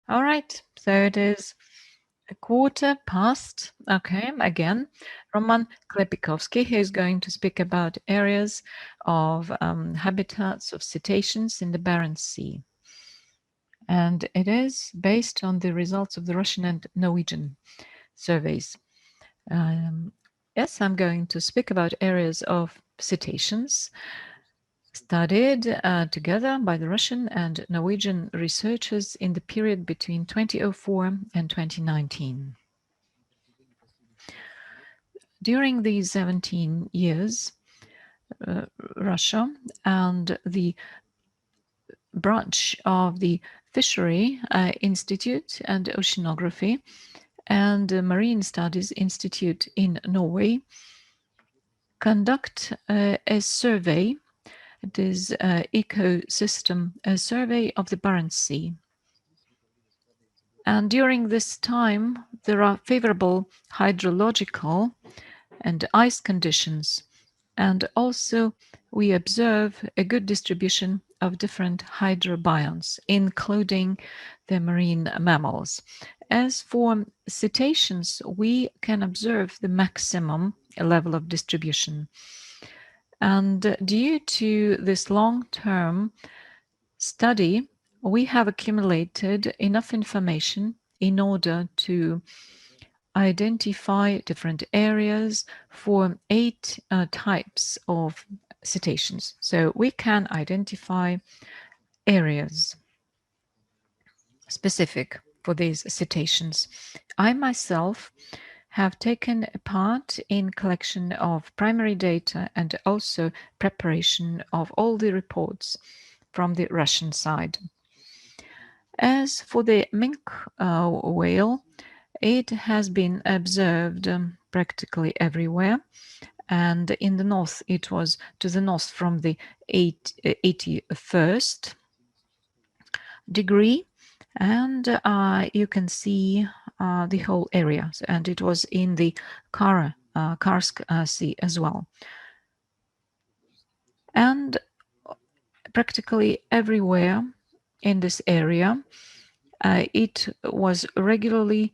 All right, so it is a quarter past. Okay, again, Roman Klepikovsky, who is going to speak about areas of habitats of cetaceans in the Barents Sea. And it is based on the results of the Russian and Norwegian surveys. Yes, I'm going to speak about areas of cetaceans studied together by the Russian and Norwegian researchers in the period between 2004 and 2019. During these 17 years, Russia and the branch of the Fishery Institute and Oceanography and the Marine Studies Institute in Norway conduct a survey. It is an ecosystem survey of the Barents Sea. And during this time, there are favorable hydrological and ice conditions. And also, we observe a good distribution of different hydrobiomes, including the marine mammals. As for cetaceans, we can observe the maximum level of distribution. And due to this long-term study, we have accumulated enough information in order to identify different areas for 8 types of cetaceans. So we can identify areas specific for these cetaceans. I myself have taken part in collection of primary data and also preparation of all the reports from the Russian side. As for the minke whale, it has been observed practically everywhere. And in the north, it was to the north from the 81st degree. And you can see the whole area. And it was in the Karsk Sea as well. And practically everywhere in this area, it was regularly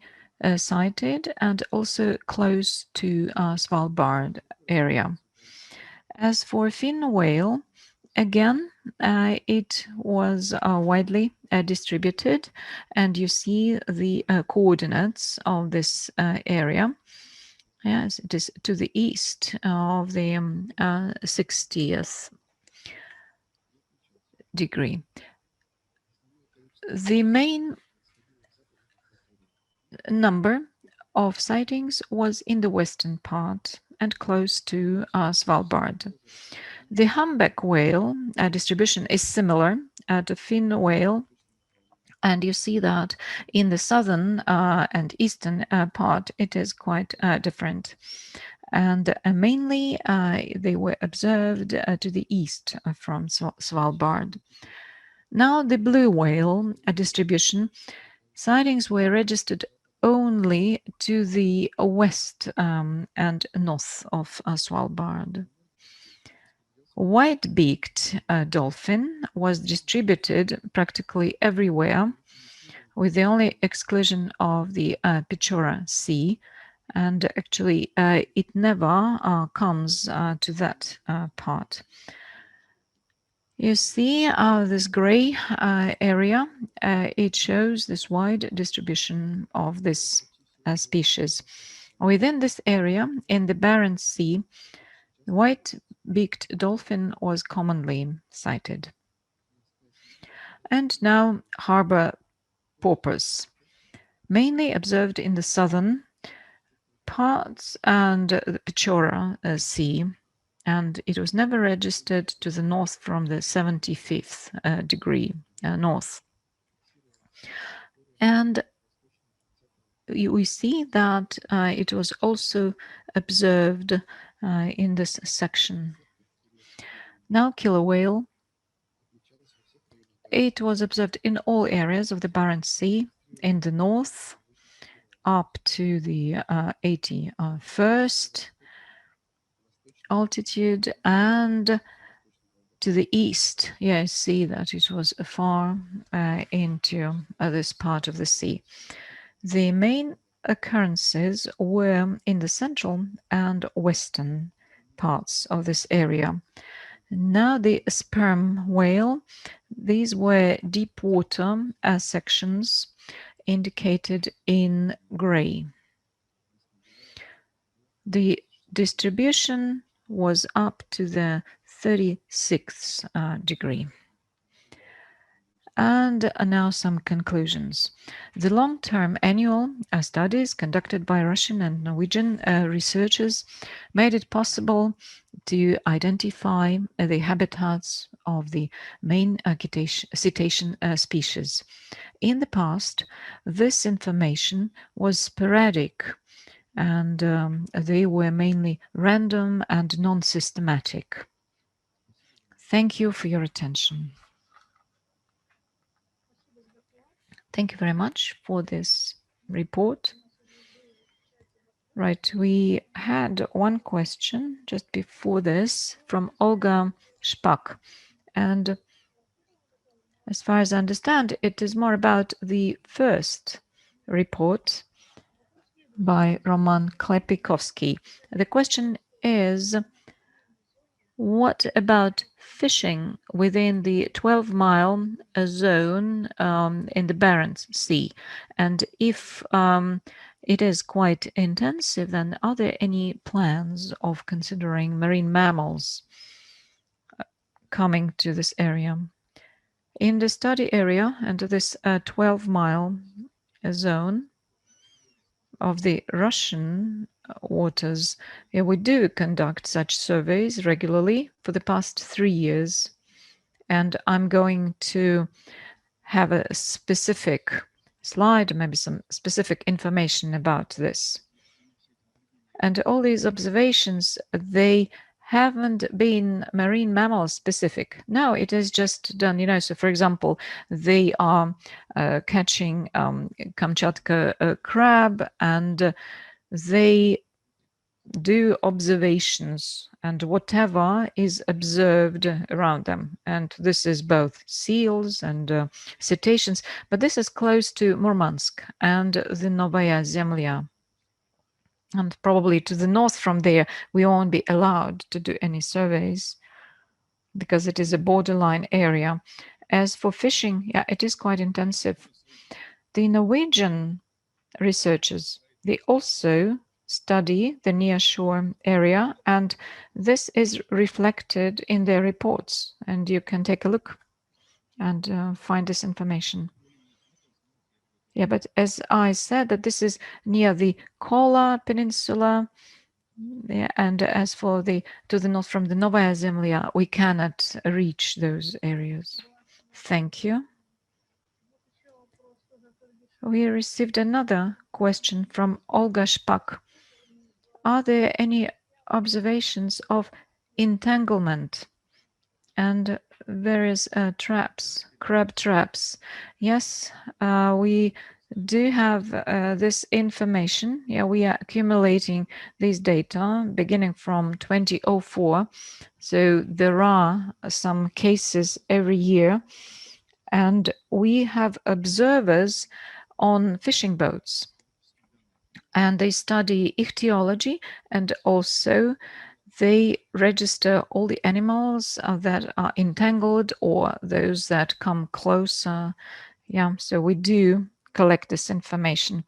sighted and also close to Svalbard area. As for fin whale, again, it was widely distributed, and you see the coordinates of this area. Yes, it is to the east of the 60th degree. The main number of sightings was in the western part and close to Svalbard. The humpback whale distribution is similar to fin whale, and you see that in the southern and eastern part it is quite different. And mainly they were observed to the east from Svalbard. Now the blue whale distribution, sightings were registered only to the west and north of Svalbard. White-beaked dolphin was distributed practically everywhere, with the only exclusion of the Pechora Sea, and actually it never comes to that part. You see this gray area, it shows this wide distribution of this species. Within this area, in the Barents Sea, the white-beaked dolphin was commonly sighted. And now harbor porpoise, mainly observed in the southern parts and the Pechora Sea, and it was never registered to the north from the 75th degree north. And we see that it was also observed in this section. Now killer whale. It was observed in all areas of the Barents Sea, in the north, up to the 81st altitude, and to the east. Yeah, I see that it was far into this part of the sea. The main occurrences were in the central and western parts of this area. Now the sperm whale, these were deep water sections indicated in gray. The distribution was up to the 36th degree. And now some conclusions. The long-term annual studies conducted by Russian and Norwegian researchers made it possible to identify the habitats of the main cetacean species. In the past, this information was sporadic and they were mainly random and non-systematic. Thank you for your attention. Thank you very much for this report. Right, we had one question just before this from Olga Shpak. And as far as I understand, it is more about the first report by Roman Klepikovskiy. The question is, what about fishing within the 12-mile zone in the Barents Sea? And if it is quite intensive, then are there any plans of considering marine mammals coming to this area? In the study area and this 12-mile zone of the Russian waters, we do conduct such surveys regularly for the past 3 years. And I'm going to have a specific slide, maybe some specific information about this. And all these observations, they haven't been marine mammal specific. No, it is just done, so for example, they are catching Kamchatka crab, and they do observations and whatever is observed around them. And this is both seals and cetaceans, but this is close to Murmansk and the Novaya Zemlya. And probably to the north from there, we won't be allowed to do any surveys because it is a borderline area. As for fishing, yeah, it is quite intensive. The Norwegian researchers, they also study the nearshore area, and this is reflected in their reports. And you can take a look and find this information. Yeah, but as I said, that this is near the Kola Peninsula. Yeah, and as for to the north from the Novaya Zemlya, we cannot reach those areas. Thank you. We received another question from Olga Shpak. Are there any observations of entanglement and various traps, crab traps? Yes, we do have this information. Yeah, we are accumulating these data beginning from 2004. So there are some cases every year, and we have observers on fishing boats, and they study ichthyology, and also they register all the animals that are entangled or those that come closer. Yeah, so we do collect this information.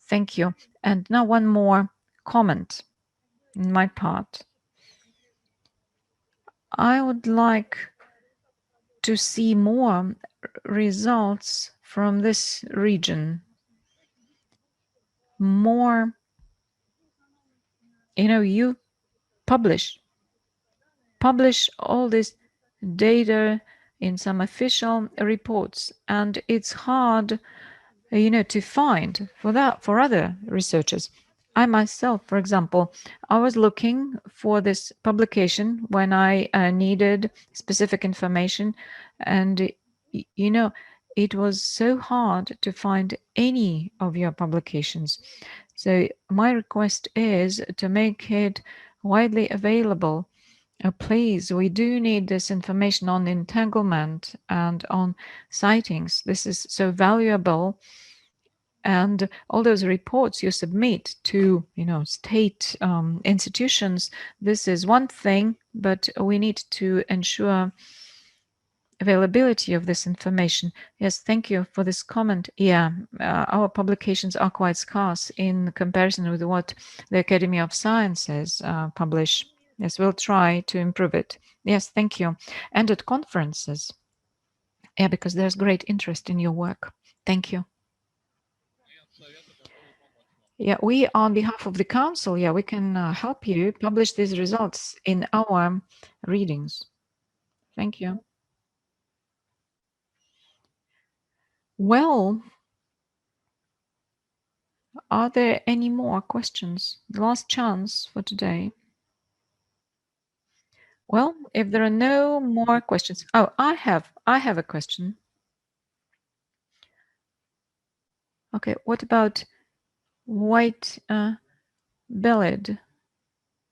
Thank you. And now one more comment on my part. I would like to see more results from this region. More, you publish all this data in some official reports, and it's hard to find for other researchers. I myself, for example, I was looking for this publication when I needed specific information, and it was so hard to find any of your publications. So my request is to make it widely available Please, we do need this information on entanglement and on sightings. This is so valuable. And all those reports you submit to, state institutions, this is one thing, but we need to ensure availability of this information. Yes, thank you for this comment. Yeah, our publications are quite scarce in comparison with what the Academy of Sciences publish. Yes, we'll try to improve it. Yes, thank you. And at conferences, yeah, because there's great interest in your work. Thank you. Yeah, we, on behalf of the council, yeah, we can help you publish these results in our readings. Thank you. Well, are there any more questions? The last chance for today. Well, if there are no more questions. Oh, I have a question. Okay, what about white bellied?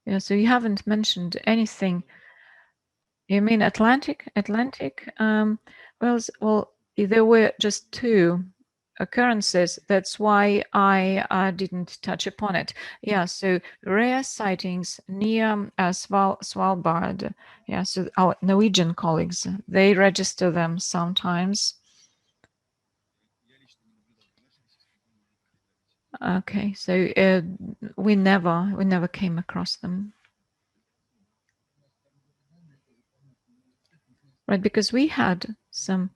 Yeah, so you haven't mentioned anything. You mean Atlantic? Well, there were just 2 occurrences. That's why I didn't touch upon it. Yeah, so rare sightings near Svalbard. Yeah, so our Norwegian colleagues, they register them sometimes. Okay, so we never came across them. Right, because we had some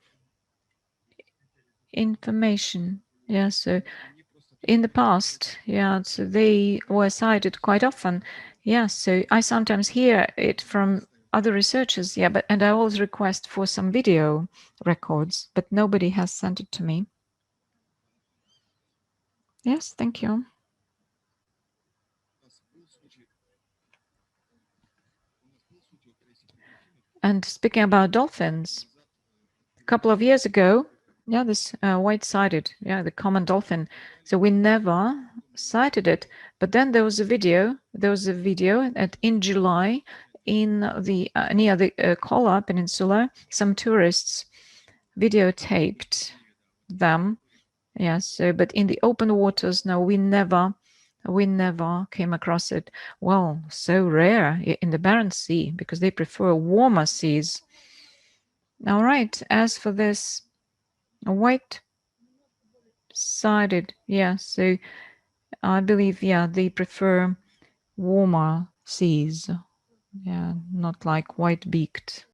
information. Yeah, so in the past, yeah, so they were cited quite often. Yeah, so I sometimes hear it from other researchers. Yeah, and I always request for some video records, but nobody has sent it to me. Yes, thank you. And speaking about dolphins, a couple of years ago, yeah, this white-sided, yeah, the common dolphin. So we never cited it, but then there was a video. In July in the near the Kola Peninsula. Some tourists videotaped them. Yeah. So, but in the open waters, no, we never came across it. Well, so rare in the Barents Sea because they prefer warmer seas. All right. As for this white-sided, yeah, so I believe, yeah, they prefer warmer seas. Yeah, not like white-beaked